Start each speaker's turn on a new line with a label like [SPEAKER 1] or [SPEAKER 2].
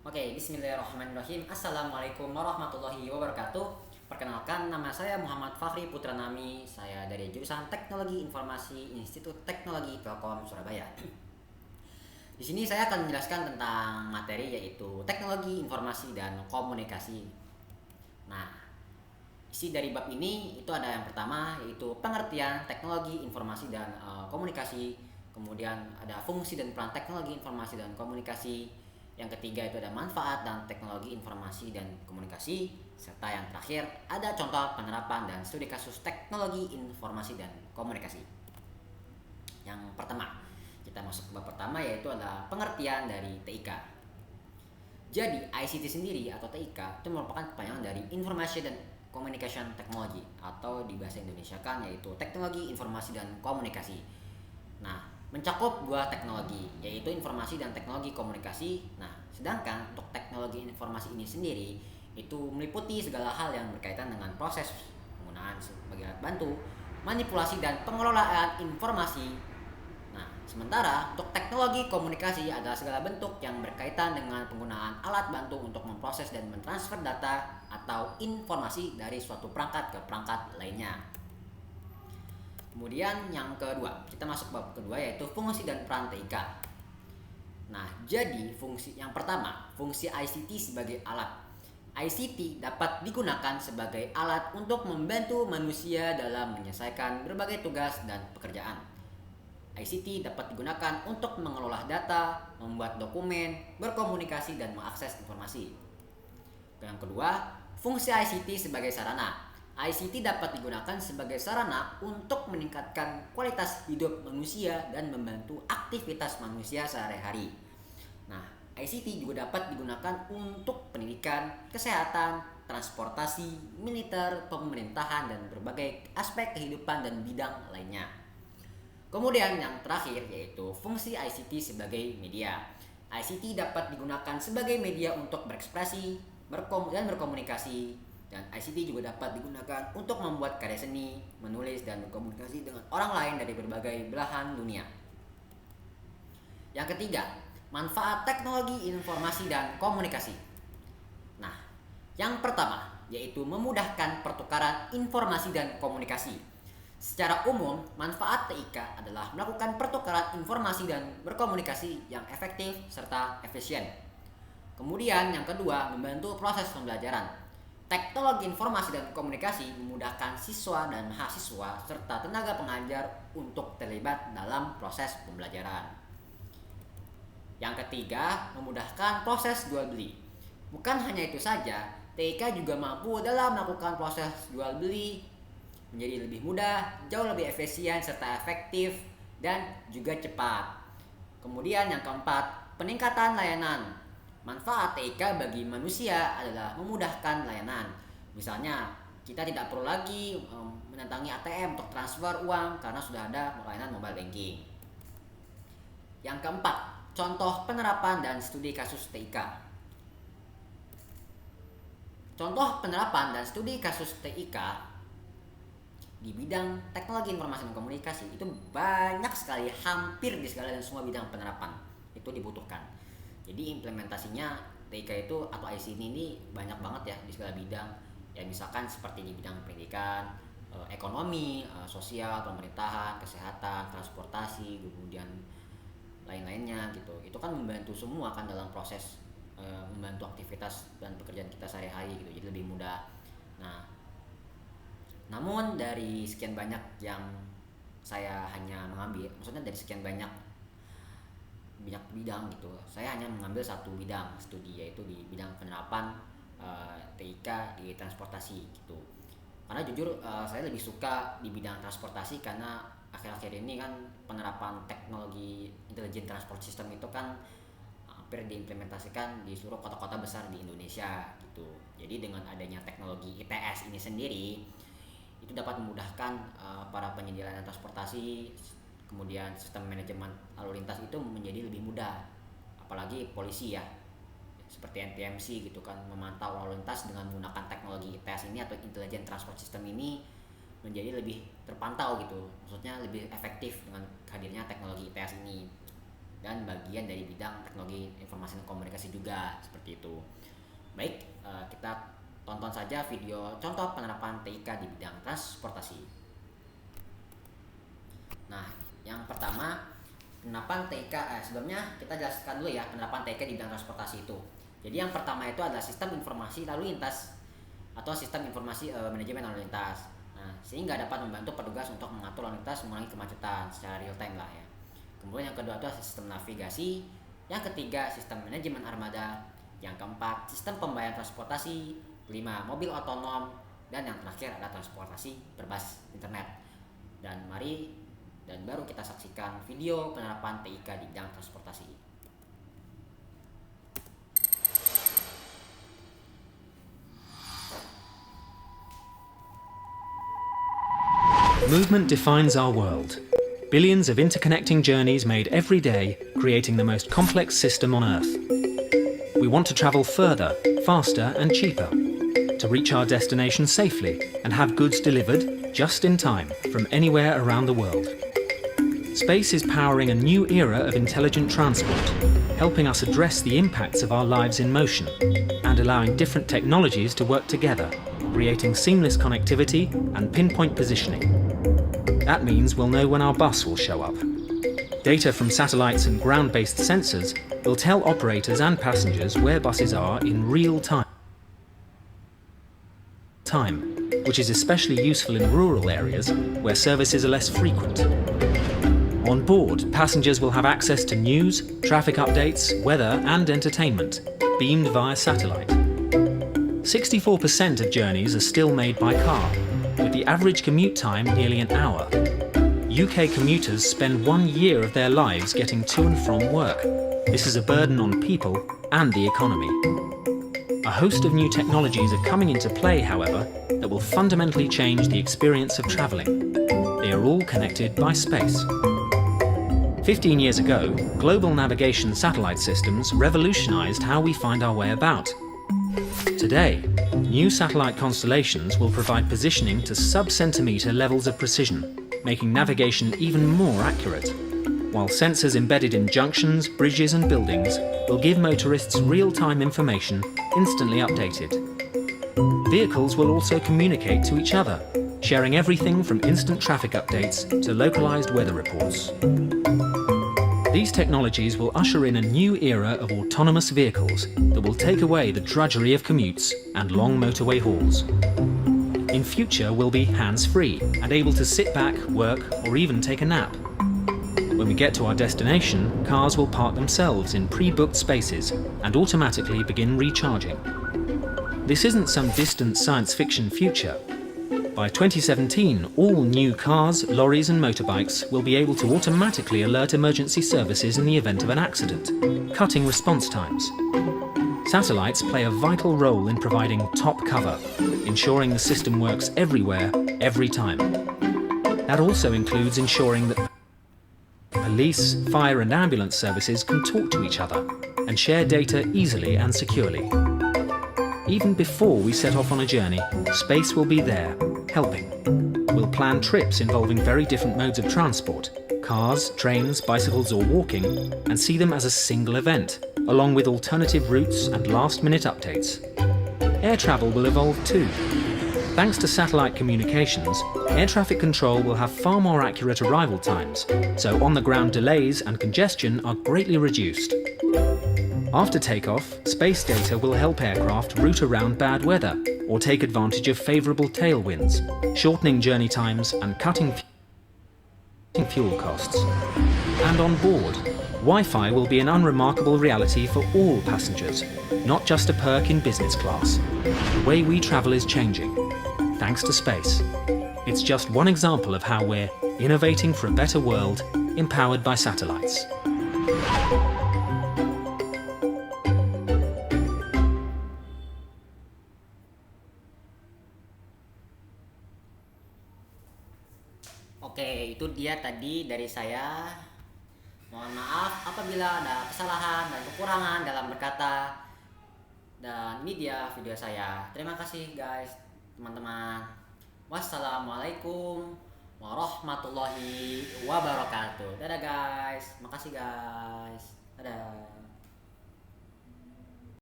[SPEAKER 1] Oke, bismillahirrahmanirrahim. Assalamualaikum warahmatullahi wabarakatuh. Perkenalkan, nama saya Muhammad Fahri Putranami. Saya dari jurusan Teknologi Informasi Institut Teknologi Telkom Surabaya. Di sini saya akan menjelaskan tentang materi yaitu teknologi informasi dan komunikasi. Nah, isi dari bab ini itu ada yang pertama yaitu pengertian teknologi informasi dan komunikasi. Kemudian ada fungsi dan peran teknologi informasi dan komunikasi. Yang ketiga itu ada manfaat dan teknologi informasi dan komunikasi, serta yang terakhir ada contoh penerapan dan studi kasus teknologi informasi dan komunikasi. Yang pertama, kita masuk ke bab pertama yaitu adalah pengertian dari TIK. Jadi ICT sendiri atau TIK itu merupakan kepanjangan dari Information dan Communication Technology, atau di bahasa Indonesia kan yaitu teknologi informasi dan komunikasi. Nah, mencakup dua teknologi yaitu informasi dan teknologi komunikasi. Nah, sedangkan untuk teknologi informasi ini sendiri itu meliputi segala hal yang berkaitan dengan proses penggunaan sebagai alat bantu, manipulasi dan pengelolaan informasi. Nah, sementara untuk teknologi komunikasi adalah segala bentuk yang berkaitan dengan penggunaan alat bantu untuk memproses dan mentransfer data atau informasi dari suatu perangkat ke perangkat lainnya. Kemudian yang kedua, kita masuk bab kedua yaitu fungsi dan peran TIK. Nah, jadi fungsi yang pertama, fungsi ICT sebagai alat. ICT dapat digunakan sebagai alat untuk membantu manusia dalam menyelesaikan berbagai tugas dan pekerjaan. ICT dapat digunakan untuk mengelola data, membuat dokumen, berkomunikasi, dan mengakses informasi. Yang kedua, fungsi ICT sebagai sarana. ICT dapat digunakan sebagai sarana untuk meningkatkan kualitas hidup manusia dan membantu aktivitas manusia sehari-hari. Nah, ICT juga dapat digunakan untuk pendidikan, kesehatan, transportasi, militer, pemerintahan, dan berbagai aspek kehidupan dan bidang lainnya. Kemudian yang terakhir yaitu fungsi ICT sebagai media. ICT dapat digunakan sebagai media untuk berekspresi dan berkomunikasi, dan ICT juga dapat digunakan untuk membuat karya seni, menulis, dan berkomunikasi dengan orang lain dari berbagai belahan dunia. Yang ketiga, manfaat teknologi informasi dan komunikasi. Nah, yang pertama yaitu memudahkan pertukaran informasi dan komunikasi. Secara umum, manfaat TIK adalah melakukan pertukaran informasi dan berkomunikasi yang efektif serta efisien. Kemudian yang kedua, membantu proses pembelajaran. Teknologi informasi dan komunikasi memudahkan siswa dan mahasiswa serta tenaga pengajar untuk terlibat dalam proses pembelajaran. Yang ketiga, memudahkan proses jual beli. Bukan hanya itu saja, TIK juga mampu dalam melakukan proses jual beli menjadi lebih mudah, jauh lebih efisien serta efektif, dan juga cepat. Kemudian yang keempat, peningkatan layanan. Manfaat TIK bagi manusia adalah memudahkan layanan. Misalnya, kita tidak perlu lagi mendatangi ATM untuk transfer uang karena sudah ada layanan mobile banking. Yang keempat, contoh penerapan dan studi kasus TIK. Contoh penerapan dan studi kasus TIK di bidang teknologi informasi dan komunikasi itu banyak sekali, hampir di segala dan semua bidang penerapan itu dibutuhkan. Jadi implementasinya TIK itu atau ICT ini banyak banget ya di segala bidang. Ya misalkan seperti di bidang pendidikan, ekonomi, sosial, pemerintahan, kesehatan, transportasi, kemudian lain-lainnya gitu. Itu kan membantu semua kan dalam proses membantu aktivitas dan pekerjaan kita sehari-hari gitu. Jadi lebih mudah. Nah, namun dari sekian banyak yang saya hanya mengambil, maksudnya dari sekian banyak bidang gitu, saya hanya mengambil satu bidang studi yaitu di bidang penerapan TIK di transportasi gitu. Karena jujur saya lebih suka di bidang transportasi karena akhir-akhir ini kan penerapan teknologi intelligent transport system itu kan hampir diimplementasikan di seluruh kota-kota besar di Indonesia gitu. Jadi dengan adanya teknologi ITS ini sendiri itu dapat memudahkan para penyedia layanan transportasi, kemudian sistem manajemen lalu lintas itu menjadi lebih mudah, apalagi polisi ya seperti NTMC gitu kan memantau lalu lintas dengan menggunakan teknologi ITS ini atau Intelligent Transport System ini menjadi lebih terpantau gitu, maksudnya lebih efektif dengan hadirnya teknologi ITS ini. dan bagian dari bidang teknologi informasi dan komunikasi juga seperti itu. Baik, kita tonton saja video contoh penerapan TIK di bidang transportasi. Nah, yang pertama penerapan TIK, sebelumnya kita jelaskan dulu ya penerapan TIK di bidang transportasi itu. Jadi yang pertama itu adalah sistem informasi lalu lintas atau sistem informasi manajemen lalu lintas. Nah, sehingga dapat membantu petugas untuk mengatur lalu lintas mengurangi kemacetan secara real time lah ya. Kemudian yang kedua itu sistem navigasi, yang ketiga sistem manajemen armada, yang keempat sistem pembayaran transportasi, kelima mobil otonom, dan yang terakhir adalah transportasi berbasis internet. Dan baru kita saksikan video penerapan TIK di bidang transportasi.
[SPEAKER 2] Movement defines our world. Billions of interconnecting journeys made every day, creating the most complex system on Earth. We want to travel further, faster and cheaper, to reach our destination safely and have goods delivered just in time from anywhere around the world. Space is powering a new era of intelligent transport, helping us address the impacts of our lives in motion and allowing different technologies to work together, creating seamless connectivity and pinpoint positioning. That means we'll know when our bus will show up. Data from satellites and ground-based sensors will tell operators and passengers where buses are in real time, which is especially useful in rural areas where services are less frequent. On board, passengers will have access to news, traffic updates, weather and entertainment, beamed via satellite. 64% of journeys are still made by car, with the average commute time nearly an hour. UK commuters spend 1 year of their lives getting to and from work. This is a burden on people and the economy. A host of new technologies are coming into play, however, that will fundamentally change the experience of travelling. They are all connected by space. 15 years ago, global navigation satellite systems revolutionized how we find our way about. Today, new satellite constellations will provide positioning to sub-centimetre levels of precision, making navigation even more accurate, while sensors embedded in junctions, bridges and buildings will give motorists real-time information instantly updated. Vehicles will also communicate to each other, sharing everything from instant traffic updates to localized weather reports. These technologies will usher in a new era of autonomous vehicles that will take away the drudgery of commutes and long motorway hauls. In future, we'll be hands-free and able to sit back, work, or even take a nap. When we get to our destination, cars will park themselves in pre-booked spaces and automatically begin recharging. This isn't some distant science fiction future. By 2017, all new cars, lorries and motorbikes will be able to automatically alert emergency services in the event of an accident, cutting response times. Satellites play a vital role in providing top cover, ensuring the system works everywhere, every time. That also includes ensuring that police, fire and ambulance services can talk to each other and share data easily and securely. Even before we set off on a journey, space will be there, helping. We'll plan trips involving very different modes of transport, cars, trains, bicycles or walking, and see them as a single event, along with alternative routes and last-minute updates. Air travel will evolve too. Thanks to satellite communications, air traffic control will have far more accurate arrival times, so on-the-ground delays and congestion are greatly reduced. After takeoff, space data will help aircraft route around bad weather or take advantage of favourable tailwinds, shortening journey times and cutting fuel costs. And on board, Wi-Fi will be an unremarkable reality for all passengers, not just a perk in business class. The way we travel is changing, thanks to space. It's just one example of how we're innovating for a better world, empowered by satellites.
[SPEAKER 1] Oke, itu dia tadi dari saya. Mohon maaf apabila ada kesalahan dan kekurangan dalam berkata. Dan ini dia video saya. Terima kasih guys, teman-teman. Wassalamualaikum warahmatullahi wabarakatuh. Dadah guys, makasih guys. Dadah.